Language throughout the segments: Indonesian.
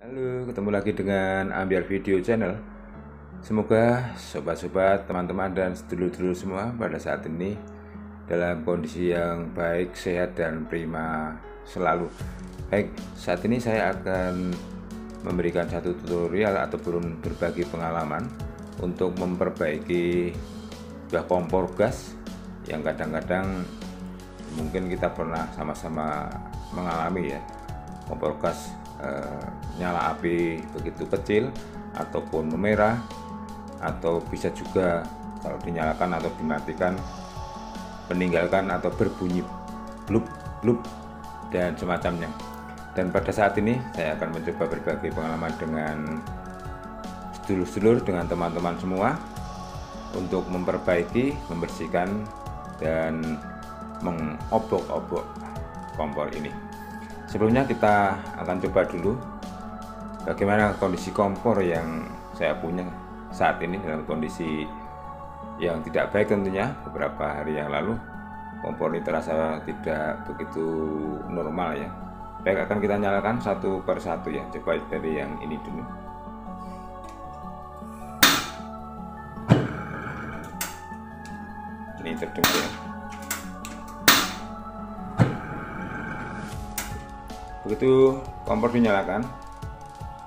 Halo, ketemu lagi dengan Ambiar Video Channel. Semoga sobat-sobat, teman-teman, dan sedulur-sedulur semua pada saat ini dalam kondisi yang baik, sehat, dan prima selalu. Baik, saat ini saya akan memberikan satu tutorial ataupun berbagi pengalaman untuk memperbaiki sebuah kompor gas yang kadang-kadang mungkin kita pernah sama-sama mengalami ya. Kompor gas nyala api begitu kecil ataupun memerah, atau bisa juga kalau dinyalakan atau dimatikan meninggalkan atau berbunyi blup blup dan semacamnya. Dan pada saat ini saya akan mencoba berbagi pengalaman dengan sedulur-sedulur, dengan teman-teman semua untuk memperbaiki, membersihkan, dan mengobok-obok kompor ini. Sebelumnya kita akan coba dulu bagaimana kondisi kompor yang saya punya saat ini dalam kondisi yang tidak baik tentunya. Beberapa hari yang lalu kompor ini terasa tidak begitu normal ya. Baik, akan kita nyalakan satu per satu ya. Coba dari yang ini dulu. Ini terdengar ya. Begitu kompor dinyalakan,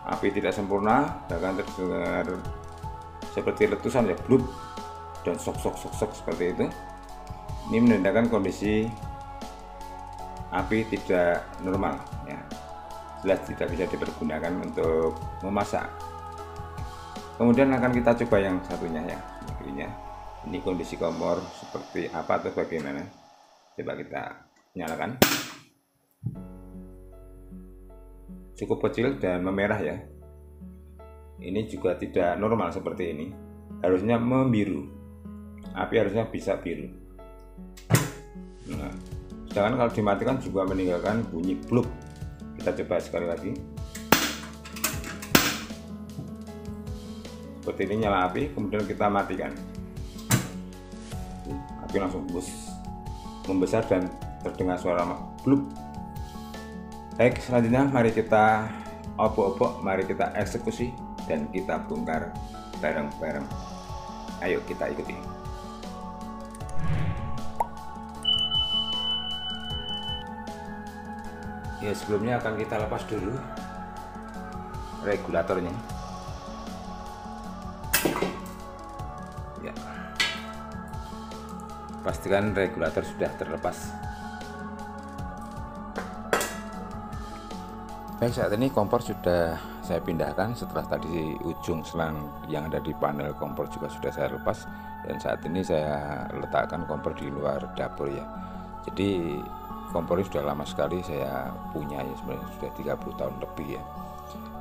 api tidak sempurna, bahkan terdengar seperti letusan ya, blub dan sok seperti itu. Ini menandakan kondisi api tidak normal ya, jelas tidak bisa dipergunakan untuk memasak. Kemudian akan kita coba yang satunya ya, ini kondisi kompor seperti apa atau bagaimana. Coba kita nyalakan. Cukup kecil dan memerah ya. Ini juga tidak normal seperti ini. Harusnya membiru. Api harusnya bisa biru. Nah, sedangkan kalau dimatikan juga meninggalkan bunyi blub. Kita coba sekali lagi. Seperti ini nyala api, kemudian kita matikan. Api langsung membesar dan terdengar suara blub. Baik, selanjutnya mari kita obok-obok, mari kita eksekusi, dan kita bongkar bareng-bareng. Ayo kita ikuti. Ya, sebelumnya akan kita lepas dulu regulatornya. Ya, pastikan regulator sudah terlepas. Baik, saat ini kompor sudah saya pindahkan setelah tadi ujung selang yang ada di panel kompor juga sudah saya lepas, dan saat ini saya letakkan kompor di luar dapur ya. Jadi kompor ini sudah lama sekali saya punya ya, sebenarnya sudah 30 tahun lebih ya.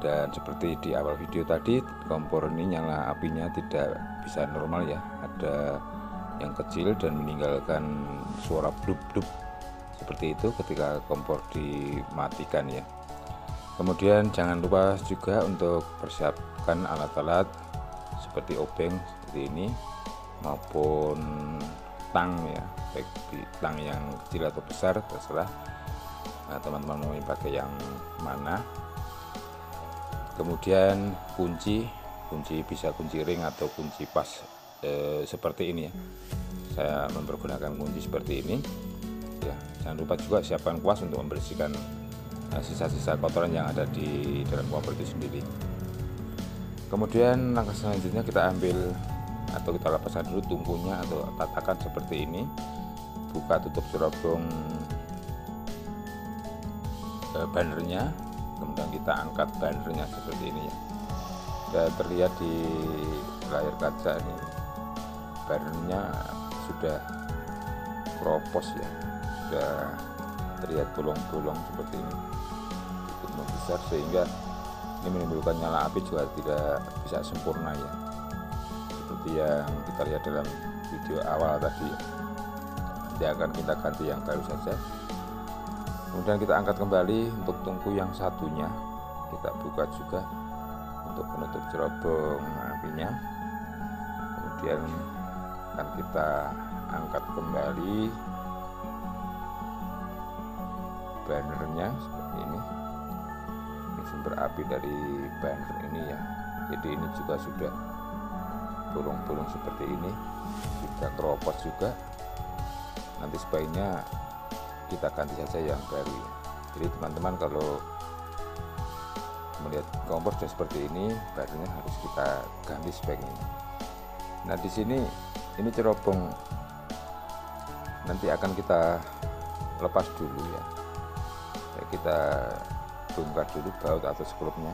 Dan seperti di awal video tadi, kompor ini nyala apinya tidak bisa normal ya, ada yang kecil dan meninggalkan suara blub-blub seperti itu ketika kompor dimatikan ya. Kemudian jangan lupa juga untuk persiapkan alat-alat seperti obeng seperti ini maupun tang ya, baik di tang yang kecil atau besar terserah teman-teman mau pakai yang mana. Kemudian kunci bisa kunci ring atau kunci pas seperti ini ya. Saya mempergunakan kunci seperti ini ya. Jangan lupa juga siapkan kuas untuk membersihkan sisa-sisa kotoran yang ada di dalam kompor itu sendiri. Kemudian langkah selanjutnya kita ambil atau kita lepaskan dulu tungkunya atau tatakan seperti ini. Buka tutup cerobong bannernya, kemudian kita angkat bannernya seperti ini ya. Dan terlihat di layar kaca ini bannernya sudah keropos ya, sudah terlihat bolong-bolong seperti ini, cukup membesar sehingga ini menimbulkan nyala api juga tidak bisa sempurna ya, seperti yang kita lihat dalam video awal tadi ya. Nanti akan kita ganti yang baru saja. Kemudian kita angkat kembali untuk tungku yang satunya, kita buka juga untuk penutup cerobong apinya. Kemudian akan kita angkat kembali bannernya seperti ini sumber api dari banner ini ya. Jadi ini juga sudah bolong-bolong seperti ini, sudah keropos juga. Nanti sebaiknya kita ganti saja yang baru ya. Jadi teman-teman kalau melihat kompor sudah seperti ini, barunya harus kita ganti speknya. Nah di sini ini cerobong nanti akan kita lepas dulu ya. Kita bongkar dulu baut atau skrupnya.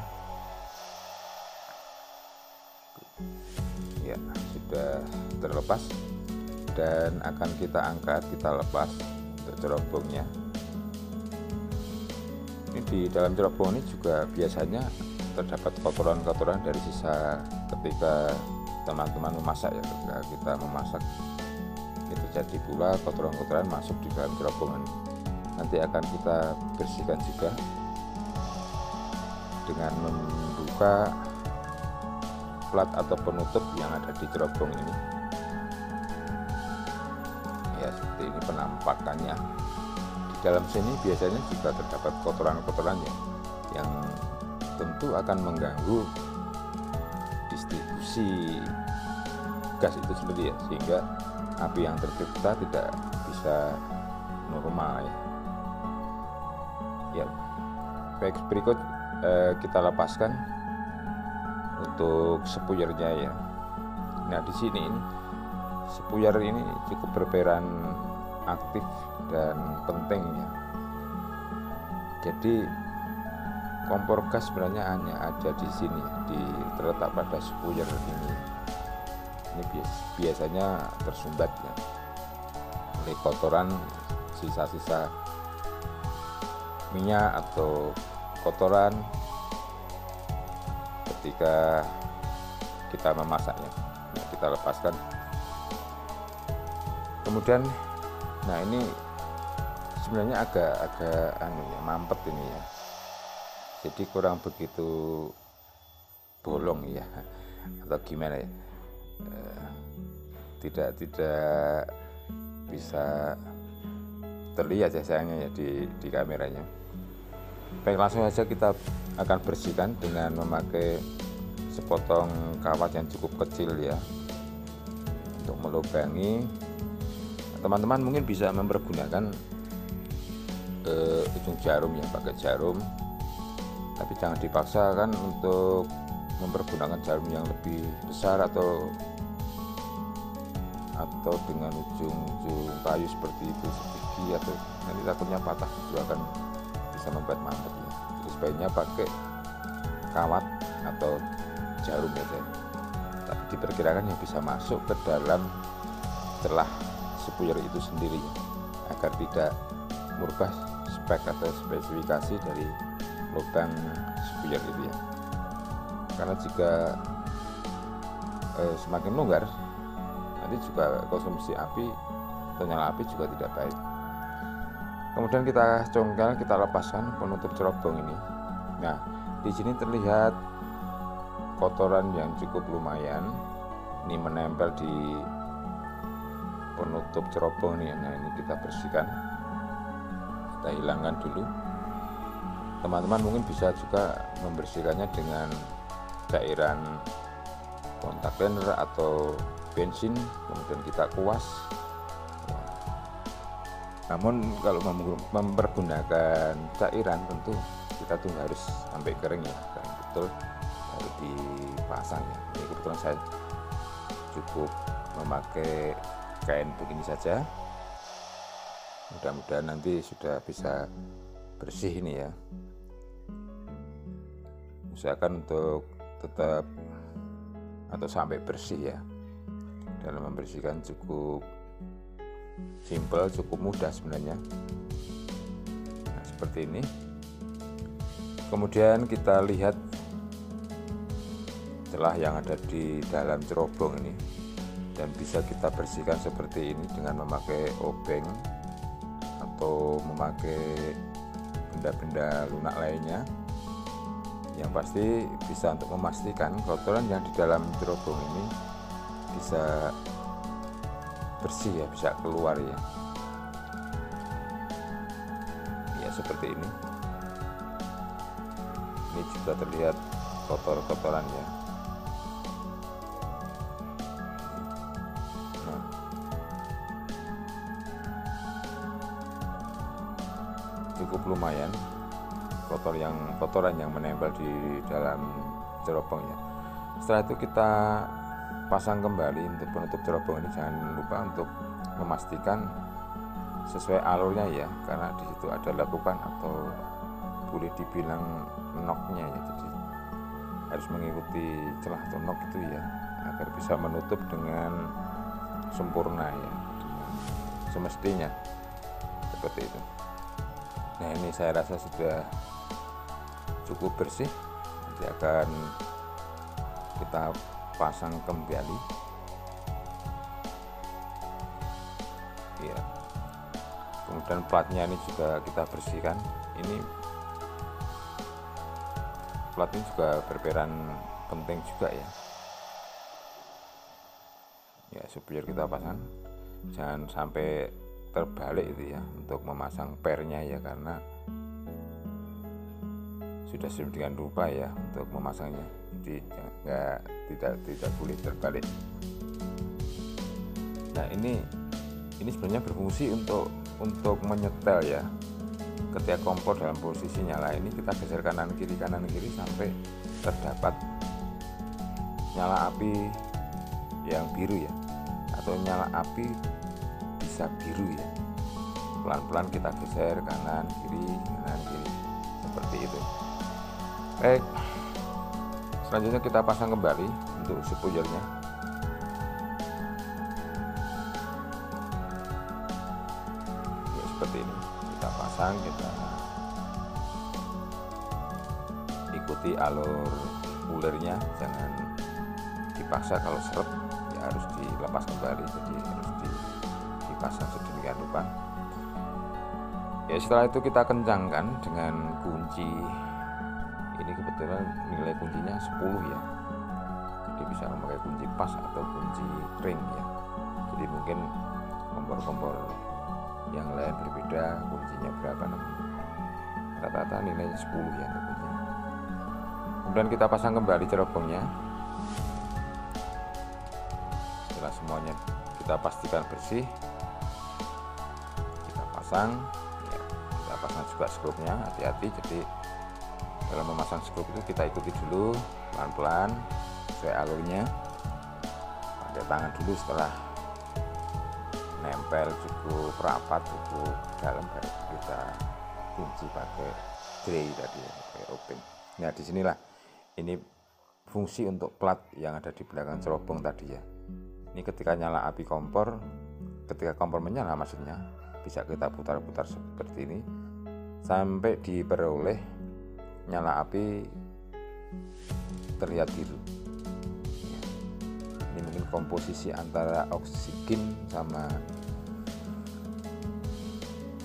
Ya sudah terlepas dan akan kita angkat, kita lepas untuk cerobongnya. Ini di dalam cerobong ini juga biasanya terdapat kotoran-kotoran dari sisa ketika teman-teman memasak ya. Ketika kita memasak itu jadi pula kotoran-kotoran masuk di dalam cerobongan. Nanti akan kita bersihkan juga dengan membuka plat atau penutup yang ada di cerobong ini ya. Seperti ini penampakannya. Di dalam sini biasanya juga terdapat kotoran-kotorannya yang tentu akan mengganggu distribusi gas itu sendiri ya, sehingga api yang tercipta tidak bisa normal ya. Ya, baik, berikut kita lepaskan untuk spuyernya ya. Nah di sini ini spuyer ini cukup berperan aktif dan penting ya. Jadi kompor gas sebenarnya hanya ada di sini, terletak pada spuyer ini. Ini biasanya tersumbat ya oleh kotoran, sisa-sisa minyak atau kotoran ketika kita memasaknya. Nah, kita lepaskan. Kemudian, nah ini sebenarnya agak mampet ini ya. Jadi kurang begitu bolong ya, atau gimana ya? Tidak bisa terlihat ya sayangnya ya di kameranya. Baik, langsung saja kita akan bersihkan dengan memakai sepotong kawat yang cukup kecil ya untuk melubangi. Teman-teman mungkin bisa mempergunakan ujung jarum ya, pakai jarum, tapi jangan dipaksakan untuk mempergunakan jarum yang lebih besar atau dengan ujung kayu seperti itu, segigi, atau nanti takutnya patah, itu akan bisa membuat mampet ya. Jadi sebaiknya pakai kawat atau jarum ya, tapi diperkirakan yang bisa masuk ke dalam celah spuyer itu sendiri agar tidak merubah spek atau spesifikasi dari lubang spuyer itu ya. Karena jika semakin longgar, nanti juga konsumsi api atau nyala api juga tidak baik. Kemudian kita congkel, kita lepaskan penutup cerobong ini. Nah, di sini terlihat kotoran yang cukup lumayan. Ini menempel di penutup cerobong ini. Nah, ini kita bersihkan, kita hilangkan dulu. Teman-teman mungkin bisa juga membersihkannya dengan cairan kontak liner atau bensin, kemudian kita kuas. Namun kalau mempergunakan cairan, tentu kita tunggu harus sampai kering ya, kering betul baru dipasang ya. Ini kebetulan saya cukup memakai kain begini saja. Mudah-mudahan nanti sudah bisa bersih ini ya. Usahakan untuk tetap atau sampai bersih ya. Dalam membersihkan cukup simple, cukup mudah sebenarnya. Nah, seperti ini. Kemudian kita lihat celah yang ada di dalam cerobong ini, dan bisa kita bersihkan seperti ini dengan memakai obeng atau memakai benda-benda lunak lainnya. Yang pasti bisa untuk memastikan kotoran yang di dalam cerobong ini bisa bersih ya, bisa keluar ya. Ya seperti ini. Ini juga terlihat kotor-kotorannya. Nah, cukup lumayan kotoran yang menempel di dalam cerobongnya. Setelah itu kita pasang kembali untuk penutup cerobong ini. Jangan lupa untuk memastikan sesuai alurnya ya, karena di situ ada lekukan atau boleh dibilang noknya ya. Jadi harus mengikuti celah atau nok itu ya, agar bisa menutup dengan sempurna ya, dengan semestinya seperti itu. Nah, ini saya rasa sudah cukup bersih. Nanti akan kita pasang kembali ya. Kemudian platnya ini juga kita bersihkan. Ini plat ini juga berperan penting juga ya, supaya kita pasang jangan sampai terbalik itu ya untuk memasang pernya ya, karena sudah sedemikian rupa ya untuk memasangnya. Jadi tidak boleh terbalik. Nah, ini sebenarnya berfungsi untuk menyetel ya. Ketika kompor dalam posisi nyala ini, kita geser kanan kiri sampai terdapat nyala api yang biru ya, atau nyala api bisa biru ya. Pelan-pelan kita geser kanan kiri seperti itu. Baik, selanjutnya kita pasang kembali untuk spoilernya. Ya, seperti ini kita pasang, kita ikuti alur ulirnya, jangan dipaksa. Kalau seret ya harus dilepas kembali, jadi harus dipasang sedemikian rupa ya. Setelah itu kita kencangkan dengan kunci. Ini kebetulan nilai kuncinya 10 ya, jadi bisa memakai kunci pas atau kunci ring ya. Jadi mungkin kompor-kompor yang lain berbeda kuncinya berapa, namun rata-rata nilainya 10 ya untuk kuncinya. Kemudian kita pasang kembali cerobongnya. Setelah semuanya kita pastikan bersih, kita pasang ya. Kita pasang juga skrupnya, hati-hati. Jadi dalam memasang skrup itu kita ikuti dulu pelan-pelan sesuai alurnya, pakai tangan dulu. Setelah nempel cukup rapat, cukup dalam, baru kita kunci pakai tray tadi ya, pakai open. Nah, disinilah ini fungsi untuk plat yang ada di belakang cerobong tadi ya. Ini ketika nyala api kompor, ketika kompor menyala maksudnya, bisa kita putar-putar seperti ini sampai diperoleh nyala api terlihat biru ya. Ini mungkin komposisi antara oksigen sama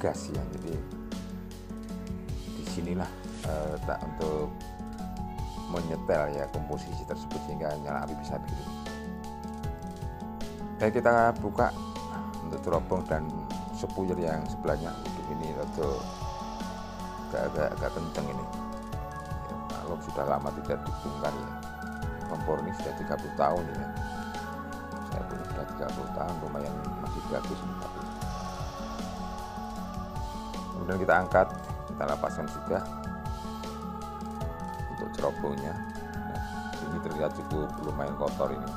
gas ya. Jadi disinilah untuk menyetel ya komposisi tersebut sehingga nyala api bisa biru. Baik, kita buka untuk cerobong dan spoiler yang sebelahnya. Untuk ini agak kenceng ini. Kalau sudah lama tidak dibongkar ya. Kompor ini sudah 30 tahun ya. Saya punya sudah 30 tahun, lumayan masih bagus ini. Kemudian kita angkat, kita lapaskan juga untuk cerobongnya. Nah, ini terlihat cukup lumayan kotor ini.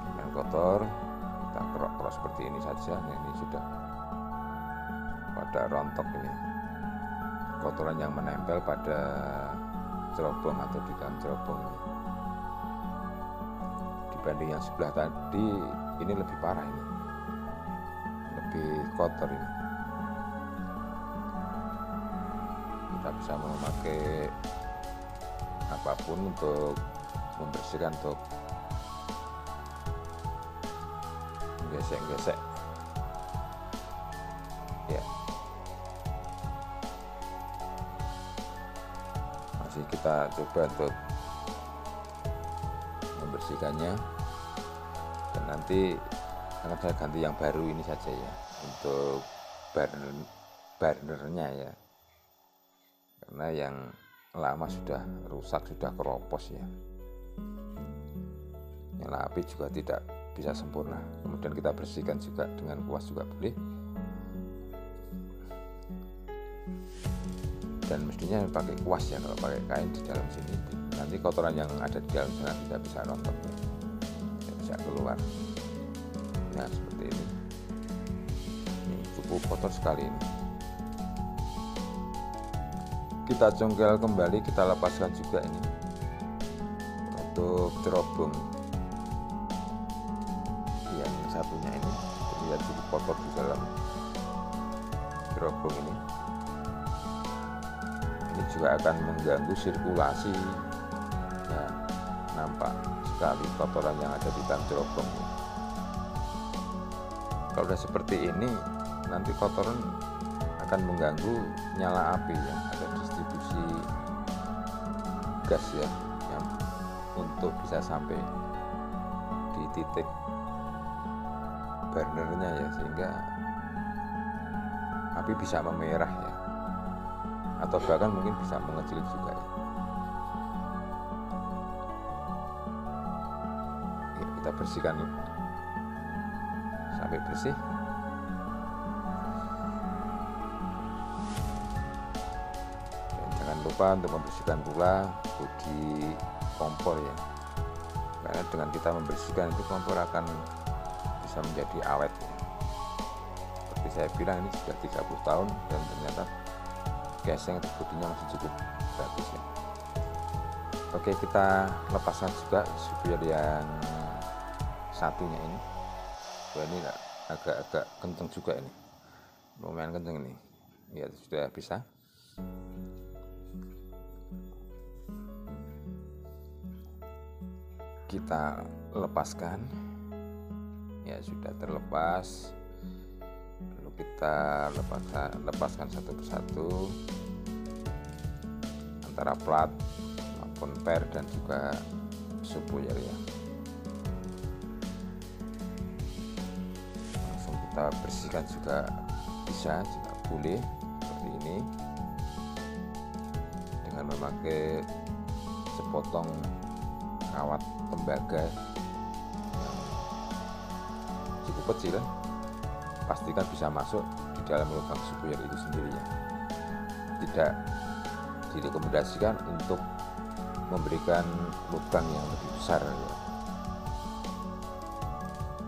Lumayan kotor, kita kerok-kerok seperti ini saja. Nah, ini sudah pada rontok ini. Kotoran yang menempel pada cerobong atau di dalam cerobong ini. Dibanding yang sebelah tadi, ini lebih parah ini, lebih kotor ini. Kita bisa memakai apapun untuk membersihkan, untuk gesek-gesek ya. Masih kita coba untuk membersihkannya, dan nanti akan saya ganti yang baru ini saja ya, untuk burnernya ya. karena yang lama sudah rusak, sudah keropos ya. Nyala api juga tidak bisa sempurna. Kemudian kita bersihkan juga dengan kuas juga boleh. Dan mestinya pakai kuas ya, kalau pakai kain di dalam sini nanti kotoran yang ada di dalam sana tidak bisa rontok ya, tidak bisa keluar. Nah seperti ini cukup kotor sekali ini. Kita congkel kembali, kita lepaskan juga ini untuk cerobong yang satunya ini. Terlihat cukup kotor di dalam cerobong ini. Ini juga akan mengganggu sirkulasi ya, nampak sekali kotoran yang ada di dalam cerobong. Kalau udah seperti ini nanti kotoran akan mengganggu nyala api ya, ada distribusi gas ya yang untuk bisa sampai di titik burnernya ya, sehingga api bisa memerah ya, atau bahkan mungkin bisa mengecil juga ya. Ya, kita bersihkan sampai bersih. Dan jangan lupa untuk membersihkan pula bodi kompor ya, karena dengan kita membersihkan itu kompor akan bisa menjadi awet ya. Seperti saya bilang ini sudah 30 tahun dan ternyata geseng atau bodinya masih cukup bagus ya. Oke, kita lepaskan juga supir yang satunya ini. Wah, ini agak kenceng juga ini, lumayan kenceng ini ya. Sudah bisa. Kita lepaskan ya, sudah terlepas. Lalu kita lepaskan satu persatu antara plat maupun per dan juga subwoofer ya. Langsung kita bersihkan juga bisa, juga boleh seperti ini dengan memakai sepotong kawat tembaga yang cukup kecil. Pastikan bisa masuk di dalam lubang subwoofer itu sendiri ya. Tidak direkomendasikan untuk memberikan lubang yang lebih besar ya,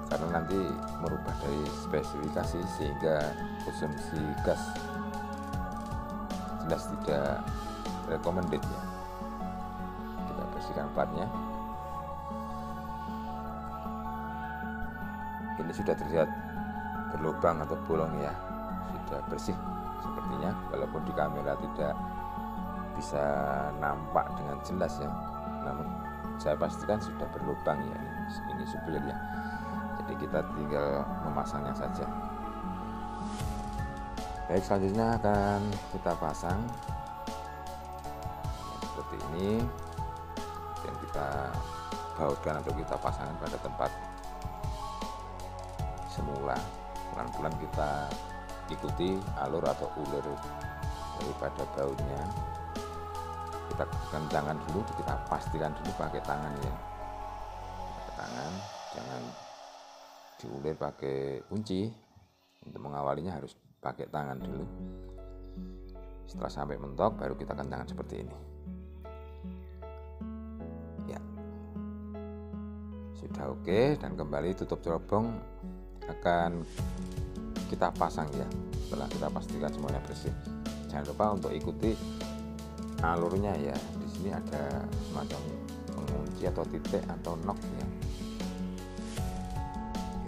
karena nanti merubah dari spesifikasi sehingga konsumsi gas jelas tidak recommended ya. Kita bersihkan platnya. Ini sudah terlihat berlubang atau bolong ya, sudah bersih sepertinya, walaupun di kamera tidak bisa nampak dengan jelas ya, namun saya pastikan sudah berlubang ya. Ini subwoofer ya, jadi kita tinggal memasangnya saja. Baik, selanjutnya akan kita pasang seperti ini, dan kita bautkan atau kita pasangkan pada tempat semula. Pelan-pelan kita ikuti alur atau ulir daripada bautnya. Kita kencangkan dulu, kita pastikan dulu pakai tangan ya, pakai tangan, jangan diulir pakai kunci. Untuk mengawalinya harus pakai tangan dulu. Setelah sampai mentok baru kita kencangkan seperti ini ya. Sudah oke, dan kembali tutup cerobong akan kita pasang ya, setelah kita pastikan semuanya bersih. Jangan lupa untuk ikuti alurnya ya. Di sini ada semacam pengunci atau titik atau knock ya,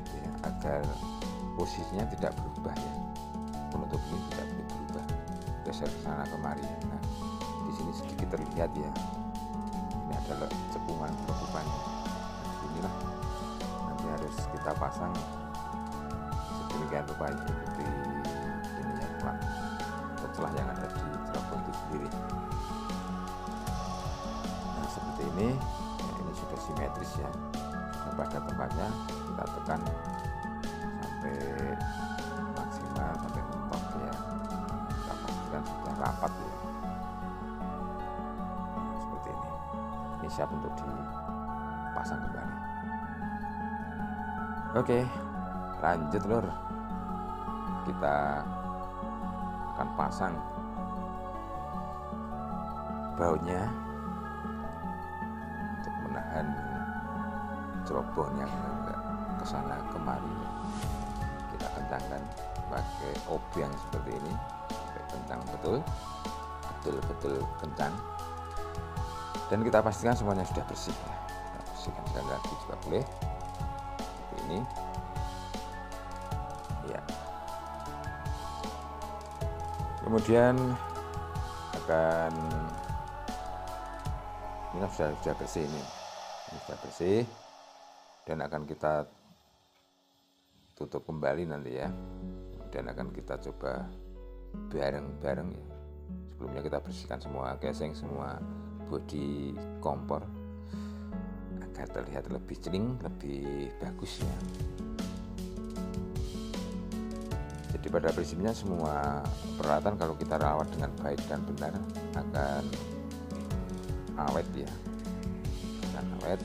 gitu ya, agar posisinya tidak berubah ya. Penutup ini tidak boleh berubah, geser ke sana kemari ya. Nah, di sini sedikit terlihat ya, ini adalah cekungan penutupannya. Nah, inilah nanti harus kita pasang sedemikian rupa ikuti ini ya, plat atau celah yang ada di cerobong itu sendiri. Nah seperti ini ya, ini sudah simetris ya, sudah pada tempatnya. Kita tekan sampai maksimal, sampai mentok ya, kita pastikan sudah rapat ya. ini siap untuk dipasang kembali. Oke, lanjut lur, kita akan pasang bautnya untuk menahan cerobong yang enggak kesana kemari. Kita kencangkan pakai obeng seperti ini sampai kencang betul kencang, dan kita pastikan semuanya sudah bersih ya. Kita bersihkan sekali lagi juga boleh seperti ini ya. Kemudian akan ini sudah bersih, ini sudah bersih, dan akan kita tutup kembali nanti ya. Dan akan kita coba bareng-bareng ya. Sebelumnya kita bersihkan semua casing, semua bodi kompor agar terlihat lebih celing, lebih bagus ya. Jadi pada prinsipnya semua peralatan kalau kita rawat dengan baik dan benar akan awet ya, akan awet.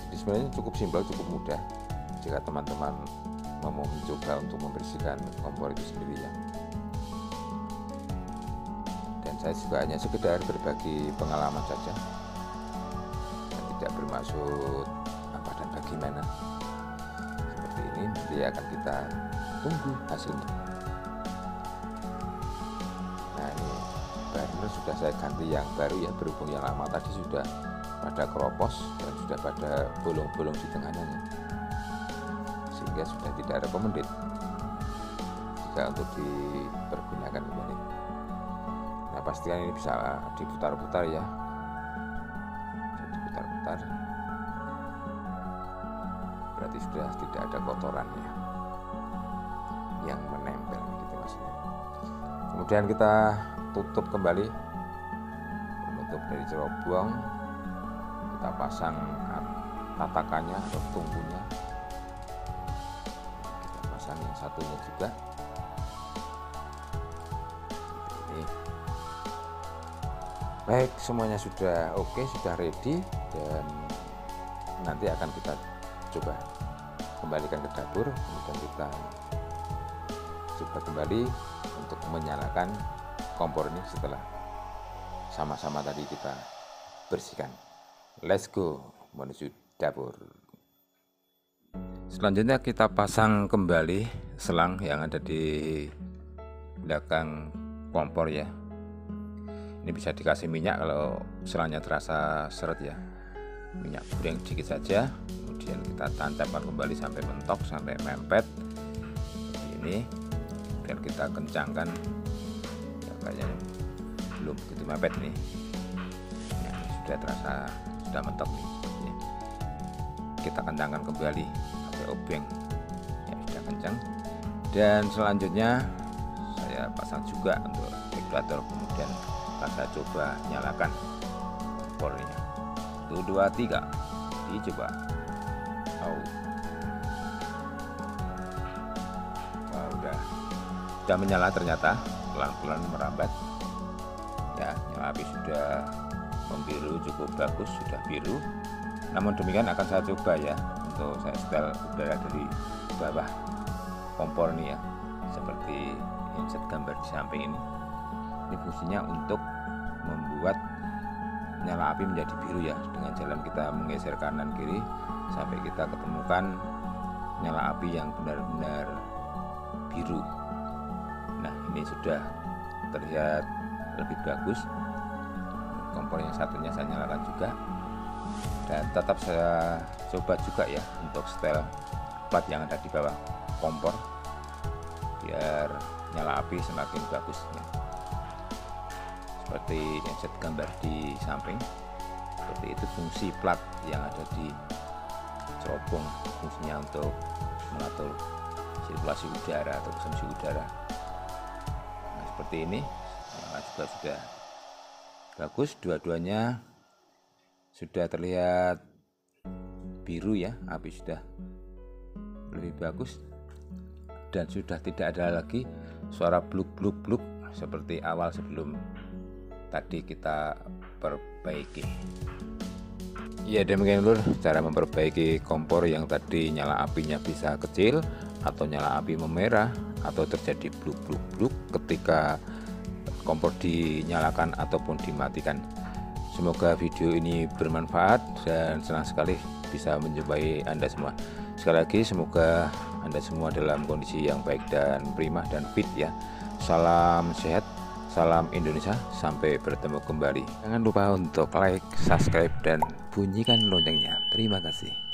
Jadi sebenarnya cukup simpel, cukup mudah jika teman-teman mau mencoba untuk membersihkan kompor itu sendiri ya. Dan saya juga hanya sekedar berbagi pengalaman saja, dan tidak bermaksud apa dan bagaimana. Seperti ini nanti akan kita tunggu hasilnya. Nah ini burner sudah saya ganti yang baru ya, berhubung yang lama tadi sudah pada keropos dan sudah pada bolong-bolong di tengahnya nih, sehingga sudah tidak recommended jika untuk dipergunakan kembali. Nah pastikan ini bisa diputar-putar ya, jadi diputar-putar, berarti sudah tidak ada kotoran ya yang menempel gitu maksudnya. Kemudian kita tutup kembali, menutup dari cerobong, kita pasang tatakannya atau tungkunya, kita pasang yang satunya juga ini. Baik, semuanya sudah oke, sudah ready, dan nanti akan kita coba kembalikan ke dapur. Kemudian kita coba kembali untuk menyalakan kompor ini setelah sama-sama tadi kita bersihkan. Let's go menuju dapur. Selanjutnya kita pasang kembali selang yang ada di belakang kompor ya. Ini bisa dikasih minyak kalau selangnya terasa seret ya, minyak goreng sedikit saja. Kemudian kita tancapkan kembali sampai mentok, sampai mempet ini. Dan kita kencangkan ya, kayaknya belum begitu mepet nih ya, sudah terasa sudah mentok nih sepertinya. Kita kencangkan kembali sampai obeng ya, sudah kencang. Dan selanjutnya saya pasang juga untuk regulator, kemudian akan saya coba nyalakan kompornya. 1, 2, 3 dicoba. Sudah menyala, ternyata pelan-pelan merambat ya, nyala api sudah membiru, cukup bagus, sudah biru. Namun demikian akan saya coba ya untuk saya setel udara dari bawah kompor nih ya, seperti inset gambar di samping ini. Ini fungsinya untuk membuat nyala api menjadi biru ya, dengan jalan kita menggeser kanan kiri sampai kita ketemukan nyala api yang benar-benar biru. Nah ini sudah terlihat lebih bagus. Kompor yang satunya saya nyalakan juga, dan tetap saya coba juga ya untuk setel plat yang ada di bawah kompor biar nyala api semakin bagus ya. Seperti yang saya gambar di samping, seperti itu fungsi plat yang ada di cerobong, fungsinya untuk mengatur sirkulasi udara atau konsumsi udara. Seperti ini nyala juga sudah bagus, dua-duanya sudah terlihat biru ya, api sudah lebih bagus dan sudah tidak ada lagi suara bluk bluk bluk seperti awal sebelum tadi kita perbaiki. Ya, demikian lur cara memperbaiki kompor yang tadi nyala apinya bisa kecil atau nyala api memerah atau terjadi bluk ketika kompor dinyalakan ataupun dimatikan. Semoga video ini bermanfaat dan senang sekali bisa menjumpai Anda semua. Sekali lagi semoga Anda semua dalam kondisi yang baik dan prima dan fit ya. Salam sehat, salam Indonesia, sampai bertemu kembali. Jangan lupa untuk like, subscribe, dan bunyikan loncengnya. Terima kasih.